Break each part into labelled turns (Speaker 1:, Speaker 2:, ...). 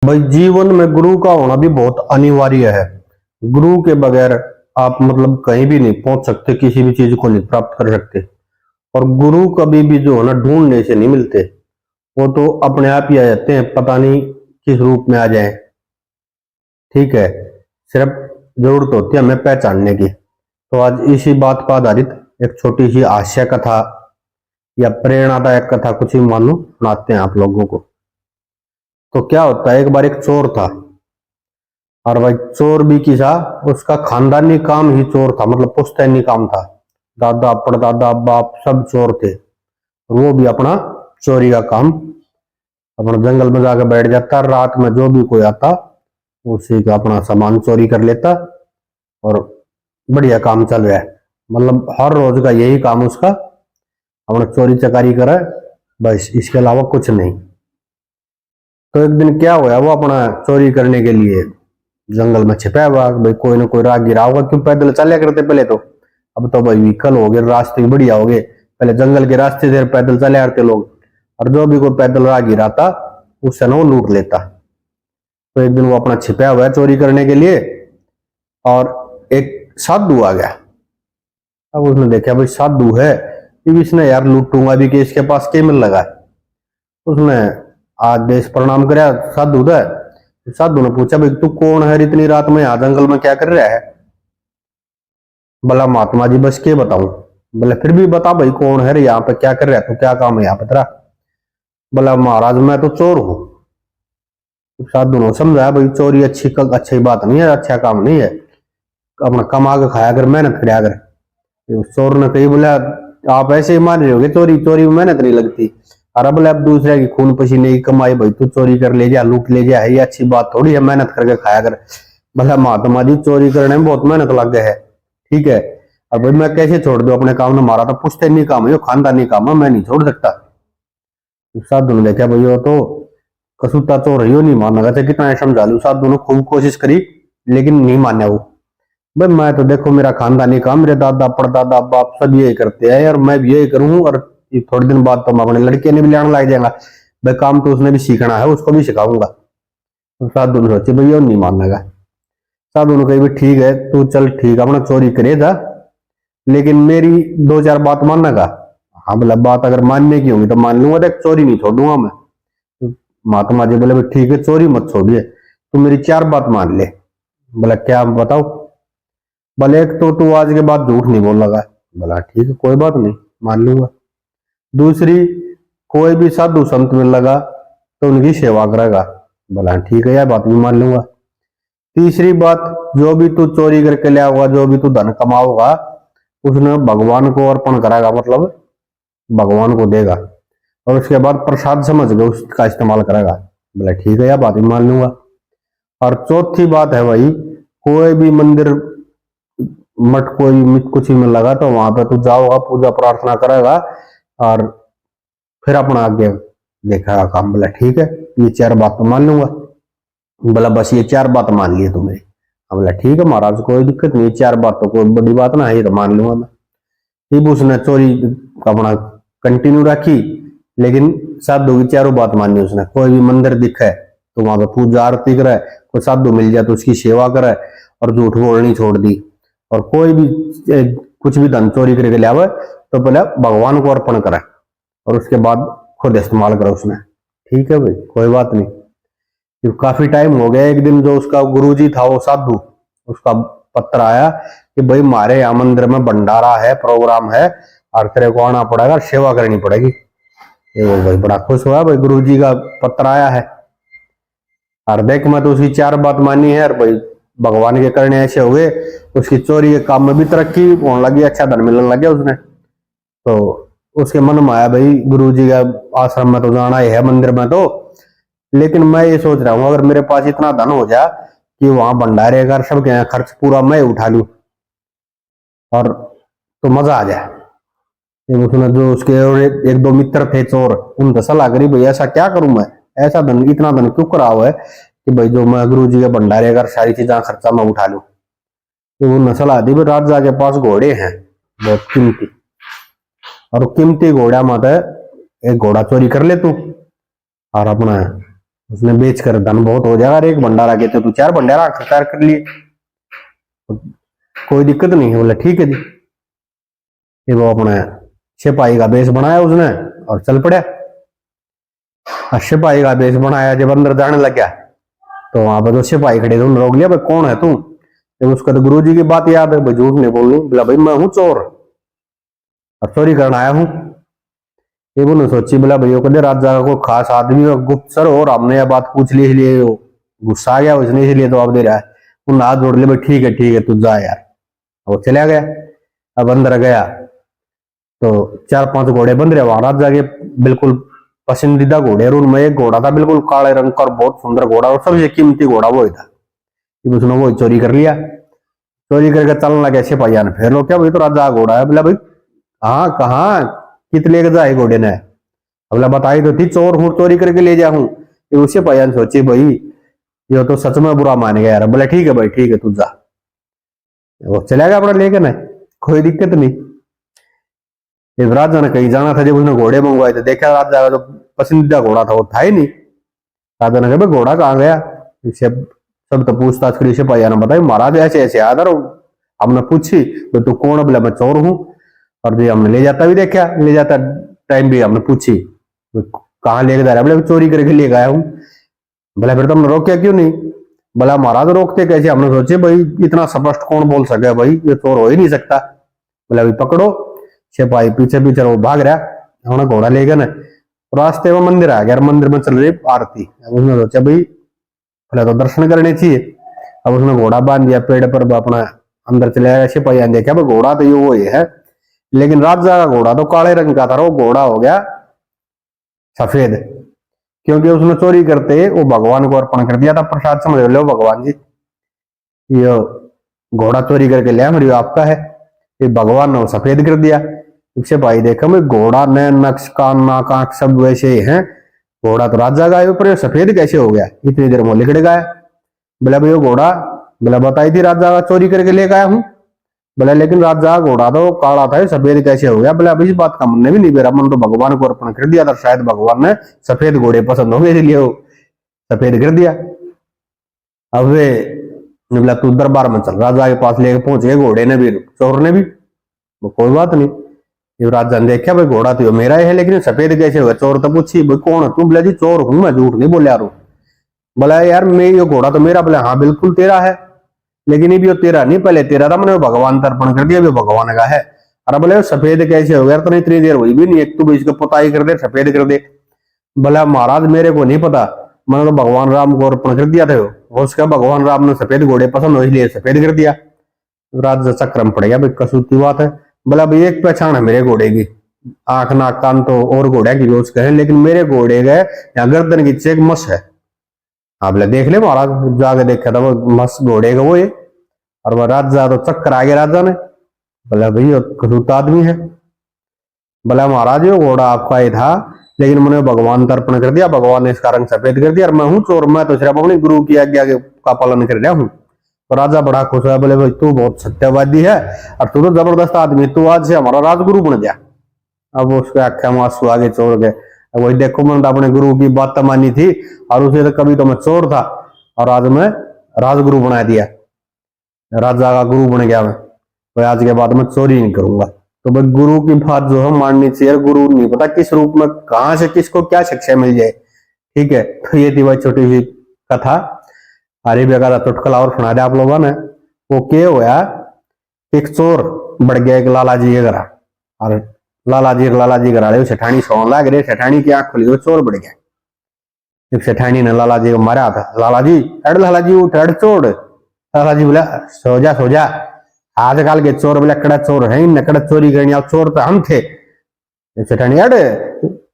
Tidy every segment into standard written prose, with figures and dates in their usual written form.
Speaker 1: भाई जीवन में गुरु का होना भी बहुत अनिवार्य है। गुरु के बगैर आप मतलब कहीं भी नहीं पहुंच सकते, किसी भी चीज को नहीं प्राप्त कर सकते। और गुरु कभी भी जो है ना ढूंढने से नहीं मिलते, वो तो अपने आप ही आ जाते हैं, पता नहीं किस रूप में आ जाए। ठीक है, सिर्फ जरूरत होती है हमें पहचानने की। तो आज इसी बात पर आधारित एक छोटी सी हास्य कथा या प्रेरणादायक कथा कुछ ही मानो सुनाते हैं आप लोगों को। तो क्या होता है, एक बार एक चोर था। और भाई चोर भी किसा, उसका खानदानी काम ही चोर था, मतलब पुश्तैनी काम था। दादा परदादा बाप सब चोर थे। वो भी अपना चोरी का काम अपना जंगल में जाकर बैठ जाता। रात में जो भी कोई आता उसी का अपना सामान चोरी कर लेता और बढ़िया काम चल रहा है। मतलब हर रोज का यही काम उसका, अपना चोरी चकारी करे, बस इसके अलावा कुछ नहीं। तो एक दिन क्या हुआ, वो अपना चोरी करने के लिए जंगल में छिपा हुआ। भाई कोई ना कोई राह गिरा होगा, क्यों पैदल चले करते पहले तो। अब तो भाई व्हीकल हो गए, रास्ते भी बढ़िया हो गए। पहले जंगल के रास्ते से पैदल चले आते लोग, और जो भी कोई पैदल राह गिराता उससे ना वो लूट लेता। तो एक दिन वो अपना छिपा हुआ है चोरी करने के लिए, और एक साधु आ गया। अब उसने देखा भाई साधु है, इसने यार लूटूंगा भी कि इसके पास क्या मिल लगा। उसने आदेश प्रणाम कराया साधु था। साधु ने पूछा भाई तू कौन है, इतनी रात में यहाँ जंगल में क्या कर रहा है। बोला महात्मा जी बस के बताऊं। बोले फिर भी बता भाई कौन है, यहाँ पे क्या कर रहा है, तो क्या काम है यहाँ पे तेरा। बोला महाराज मैं तो चोर हूं। साधु ने समझाया भाई चोरी अच्छी बात नहीं है, अच्छा काम नहीं है, अपना कमा के खाया कर, मेहनत कराया कर। चोर ने कही बोला आप ऐसे ही मान रहे होगे, चोरी चोरी में मेहनत नहीं लगती। और अब अब दूसरे की खून पसीने की कमाई, भाई तू चोरी कर ले जा, लूट ले जा, है ये अच्छी बात थोड़ी है, मेहनत करके खाया कर। भला महात्मा जी चोरी करने में बहुत मेहनत लग गए है। ठीक है, अब भाई मैं कैसे छोड़ दूं अपने काम ने, मारा तो पुश्तैनी काम है, खानदानी काम है, मैं नहीं छोड़ सकता। साधु ने देखा भाई वो तो कसूता चोर है, नहीं मानना, चाहे कितना समझा लू। साधु ने खूब कोशिश करी लेकिन नहीं माना वो। भाई मैं तो देखो मेरा खानदानी काम, मेरे दादा परदादा बाप सब यही करते हैं यार, मैं भी यही करूँ। और थोड़े दिन बाद तो मैं अपने लड़के ने भी लाने लग जाएगा। भाई काम तो उसने भी सीखना है, उसको भी सिखाऊंगा। तो साधु ने सोचे भाई नहीं मानेगा। साधु ने कही भाई ठीक है तू चल, ठीक है अपना चोरी करेगा, लेकिन मेरी दो चार बात मानेगा। हाँ बोला बात अगर मानने की होगी तो मान लूंगा, देख चोरी नहीं छोड़ूंगा मैं। तो महात्मा जी बोले भाई ठीक है चोरी मत छोड़िए, तू मेरी चार बात मान ले। बोला क्या बताओ। बोले एक तो तू आज के बाद झूठ नहीं बोल लगा। बोला ठीक है कोई बात नहीं, मान लूंगा। दूसरी, कोई भी साधु संत मिल लगा तो उनकी सेवा करेगा। बोला ठीक है यह बात भी मान लूंगा। तीसरी बात, जो भी तू चोरी करके ले आओगा, जो भी तू धन कमाओगा, उसने भगवान को अर्पण कराएगा, मतलब भगवान को देगा। और उसके बाद प्रसाद समझ के उसका इस्तेमाल करेगा। बोला ठीक है यह बात भी मान लूंगा। और चौथी बात है भाई, कोई भी मंदिर मठ कोई कुछ ही में लगा तो वहां पे तू जाओगा, पूजा प्रार्थना करेगा, और फिर अपना आगे देखेगा काम। बोला ठीक है ये चार बात तो मान लूंगा। बोला बस ये चार बात मान लिए तुमने। बोला ठीक है महाराज कोई दिक्कत नहीं, चार बात तो कोई बड़ी बात ना है, ये तो मान लूंगा मैं। फिर उसने चोरी अपना कंटिन्यू रखी, लेकिन साधु की चारों बात मानी उसने। कोई भी मंदिर दिखे तो वहां पे पूजा आरती करे, कोई साधु मिल जाए तो उसकी सेवा करे, और झूठ बोलनी छोड़ दी। और कोई भी कुछ भी धन चोरी करके ले आवे तो पहले भगवान को अर्पण करे, और उसके बाद खुद इस्तेमाल करे उसने। ठीक है भाई कोई बात नहीं। फिर काफी टाइम हो गया, एक दिन जो उसका गुरुजी था वो साधु, उसका पत्र आया कि भाई हमारे यहाँ मंदिर में भंडारा है, प्रोग्राम है, और तेरे को आना पड़ेगा, सेवा करनी पड़ेगी। ये वो भाई बड़ा खुश हुआ, भाई गुरुजी का पत्र आया है। और देख मैं तो उसकी चार बात मानी है, और भाई भगवान के करने ऐसे हुए, उसकी चोरी के काम में भी तरक्की होने लगी, अच्छा धन मिलने लग गया उसने। तो उसके मन में आया भाई गुरुजी का आश्रम में तो जाना ही है, मंदिर में तो, लेकिन मैं ये सोच रहा हूँ अगर मेरे पास इतना धन हो जाए कि वहां भंडारे का सबके खर्च पूरा मैं उठा लूं, और तो मजा आ जाए। उसने जो उसके और एक दो मित्र थे चोर, उनसे सलाह करी भाई ऐसा क्या करूं मैं, ऐसा धन इतना धन क्यों करा हुआ है कि भाई जो मैं गुरु जी के भंडारे का सारी चीजें खर्चा मैं उठा लूं। तो उन्होंने सलाह दी भाई राजा के पास घोड़े हैं बहुत कीमती, और कीमती घोड़ा मत एक घोड़ा चोरी कर ले तू, और अपना उसने बेच कर धन बहुत हो जाएगा, एक भंडारा के तो तू 4 भंडारा तैयार कर लिए, कोई दिक्कत नहीं है। बोला ठीक है जी। ये वो अपने सिपाही का बेस बनाया उसने और चल पड़ा। सिपाही का बेस बनाया, जब अंदर जाने लग गया तो वहां पर जो सिपाही खड़े थे उन्होंने रोक लिया, भाई कौन है तू? जब उसका तो गुरुजी की बात याद है, भाई झूठ नहीं बोलनी। बोला भाई मैं हूं चोर और चोरी करने आया हूं। ये बोले सोची, बोला भैया कदे राजा को खास आदमी और गुप्तचर और हमने यह बात पूछ ली, इसलिए गुस्सा आ गया उसने, इसलिए जवाब दे रहा है। उन्होंने हाथ जोड़ लिया, भाई ठीक है तू जा यार। वो चला गया। अब अंदर गया तो 4-5 घोड़े बंध रहे वहां राजा के, बिल्कुल पसंदीदा घोड़े, और उनमें एक घोड़ा था बिल्कुल काले रंग का और बहुत सुंदर घोड़ा, और सबसे कीमती घोड़ा वो ही था। उसने वो चोरी कर लिया। चोरी करके चलने लगे सिपाहिया ने फिर लोग, क्या भाई तो राजा का घोड़ा है। बोला भाई हाँ कहाँ कित लेके जाए घोड़े ने? बोला बताई तो थी, चोर हूं चोरी करके ले जा हूं। उसे सिपाहिया ने सोची भाई ये तो सच में बुरा मान गया यार। बोला ठीक है भाई ठीक है तू जा। वो चला गया अपना लेके ना, कोई दिक्कत नहीं। जब राजा ने कहीं जाना था, जब उसने घोड़े मंगवाए थे, देखा राजा का जो पसंदीदा घोड़ा था वो था ही नहीं। राजा ने कहा घोड़ा कहाँ गया? सब तो पूछताछ करी, सिपाही ने बताया महाराज ऐसे ऐसे आया था। हमने पूछी तो तू कौन है? बोला मैं चोर हूं। और जो हमने ले जाता भी देखा, ले जाता टाइम भी हमने पूछी कहाँ लेके जा रहा है? बोले चोरी करके ले गया हूँ। बोला फिर तुमने रोका क्यों नहीं? बोला महाराज रोकते कैसे? हमने सोचे भाई इतना स्पष्ट कौन बोल सके, भाई ये चोर हो ही नहीं सकता। बोला भाई पकड़ो। सिपाही पीछे पीछे वो भाग रहा, हमने घोड़ा ले गया ना, रास्ते में मंदिर आ गया, मंदिर में चल रही आरती। अब उसने सोचा भाई पहले तो दर्शन करने चाहिए। अब उसने घोड़ा बांध दिया पेड़ पर, अपना अंदर चले गया। सिपाही देखा भाई घोड़ा तो ये वो ही है, लेकिन राजा का घोड़ा तो काले रंग का था, वो घोड़ा हो गया सफेद, क्योंकि उसने चोरी करते वो भगवान को अर्पण कर दिया था प्रसाद, समझ लो भगवान जी ये घोड़ा चोरी करके लिया मेरी आपका है, ये भगवान ने सफेद कर दिया। सिपाही देखा मैं घोड़ा ने नक्श कान नाक आंख सब वैसे ही है, घोड़ा तो राजा का है, ऊपर सफेद कैसे हो गया? इतनी देर में लिकड़ गया। बोला भाई घोड़ा, बोला बताई थी राजा का चोरी करके लेकर आया हूं। बोला लेकिन राजा का घोड़ा तो काला था, सफेद कैसे हो गया? बोला अब इस बात का मन ने भी नहीं, मेरा मन तो भगवान को अर्पण कर दिया था, शायद भगवान ने सफेद घोड़े पसंद हो गए इसलिए वो सफेद कर दिया। अब वे बोला तू दरबार में चल, राजा के पास लेके पहुंच गए घोड़े ने भी, चोर ने भी। कोई बात नहीं। ये राजा ने देखा भाई घोड़ा तो मेरा ही है, लेकिन सफेद कैसे होगा? चोर तो पूछी भाई कौन है तू? बोला जी चोर हूं मैं, झूठ नहीं बोल रहा। बोला यार मैं ये घोड़ा तो मेरा। बोला हाँ बिल्कुल तेरा है, लेकिन ये भी तेरा नहीं, पहले तेरा था, मैंने भगवान तर्पण कर दिया, भी भगवान का है। अरे बोले सफेद कैसे हो गया? तो इतनी देर हुई भी नहीं, एक तो इसको पुताई कर दे सफेद कर दे। बोला महाराज मेरे को नहीं पता, मैंने तो भगवान राम को अर्पण कर दिया था। उसका भगवान राम ने सफेद घोड़े पसंद हो इसलिए सफेद कर दिया। राजा चक्रम पड़ गया, भाई कसूती बात है। बोला भाई एक पहचान है मेरे घोड़े की, आंख नाक कान तो और घोड़े की रोज कहे, लेकिन मेरे घोड़े गए यहाँ गर्दन की चेक मस है। आप देख ले महाराज, जाके देखा था वो मस घोड़े का वो है। और वह राजा तो चक्कर आ गया राजा ने। बोला भाई कसूत आदमी है। बोला महाराज ये घोड़ा आपका ही था, लेकिन मैंने भगवान तर्पण कर दिया, भगवान ने इसका रंग सफेद कर दिया, और मैं हूं चोर, मैं तो सिर्फ अपने गुरु की आज्ञा का पालन कर रहा हूं। तो राजा बड़ा खुश हुआ, बोले भाई तू बहुत सत्यवादी है और तू तो जबरदस्त आदमी, तू आज से हमारा राजगुरु बन गया। अब उसके आख्या में आंसू आगे छोड़ गए। वही देखो मैंने अपने गुरु की बात तो मानी थी, और उसे तो कभी तो मैं चोर था और आज मैं राजगुरु बना दिया, राजा का गुरु बन गया मैं, तो आज के बाद मैं चोरी नहीं करूंगा। तो भाई गुरु की बात जो है माननी चाहिए। गुरु नहीं पता किस रूप में कहां से किसको क्या शिक्षा मिल जाए। ठीक है, तो ये थी भाई छोटी सी कथा। हरी बेगा चुटकला और सुना दिया आप लोगों ने। वो क्या हुआ, एक चोर बढ़ गया एक लाला जी के घर, और लाला जी घर आए सेठानी सोन लाग रहे, सेठानी की आंख खुली, चोर बढ़ गया। एक सेठानी ने लाला जी को मारा था, लाला जी उठ अड़ चोर। लाला जी बोला सो जा, आजकल के चोर बोले कड़ा चोर है, नकड़ा चोरी करनी, चोर तो हम थे। सेठानी अड़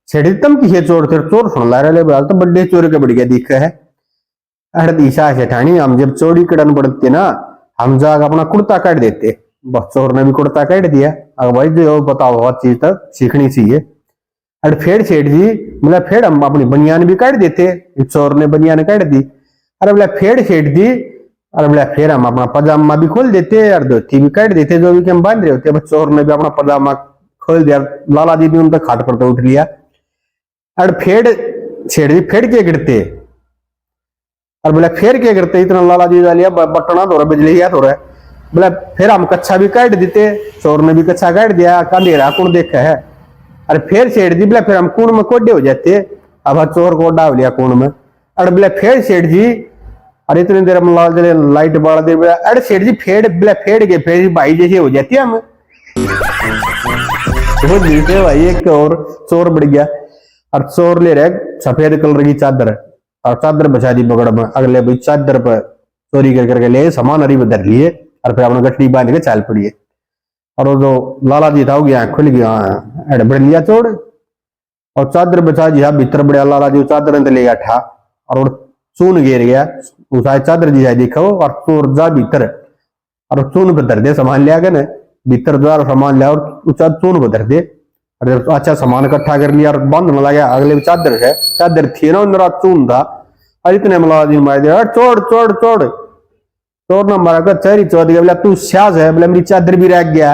Speaker 1: सेठी तम की चोर थे, चोर सुन ला रहे तो बड्डे चोर के बढ़ गया दिख है। अड़ दिशा सेठानी हम जब चोरी करन पड़ते ना, हम जाकर अपना कुर्ता काट देते। चोर ने भी कुर्ता काट दिया। अब भाई जो बताओ बहुत चीज तक सीखनी चाहिए। अरे फेड़ सेठ जी, बोला फेड़ हम अपनी बनियान भी काट देते, चोर ने बनियान काट दी। अरे बोला फेड़ सेठ जी, अरे बोला फिर हम अपना पजामा भी खोल देते और धोती भी काट देते, जो भी हम बांध रहे होते। चोर ने भी अपना पजामा खोल दिया, लाला जी भी उनका खाट पर तो उठ लिया। अरे फेड़ सेठ जी फेड़ के गिरते, और बोले फिर क्या करते, इतना लाला जी लिया बटना तो रहा, बिजली गया तो रहा। बोले फिर हम कच्चा भी काट देते, चोर ने भी कच्चा काट दिया, अंधेरा कौन देखा है। अरे फिर सेठ जी बोले फिर हम कूण में कोडे हो जाते, अब चोर को डाल लिया कूण में। अरे बोले फिर सेठ जी, अरे इतनी देर में लाइट बाढ़ दे। अरे सेठ जी फेड़ के फिर भाई जैसे हो जाती है हम। वो जीते भाई एक और चोर बढ़ गया, और चोर ले रहे सफेद कलर की चादर, और चादर बचा दी पकड़ में। अगले भाई चादर पर चोरी कर करके ले सामान हरी धर लिए, और फिर अपने गठरी बांध के चाल पड़िए। और वो जो लाला जी था वो गया खुल गया, बढ़ लिया चोर, और चादर बचा जी भीतर बढ़िया। लाला जी चादर ले गया ठा, और चून गिर गया उस चादर जी देखो, और चोर जा भीतर, और चून पर धर दे सामान लिया गया ना, भीतर जा सामान लिया और चून पर धर दे। अरे अच्छा सामान इकट्ठा कर लिया और बंद में लगा। अगले चादर है, चादर थी ना उधर चून था, और इतने मुलाजी मार दिया, चोर चोर चोर। चोर ने मारा कर चेहरी चोर दिया, बोला तू स्याज है, बोला मेरी चादर भी रह गया।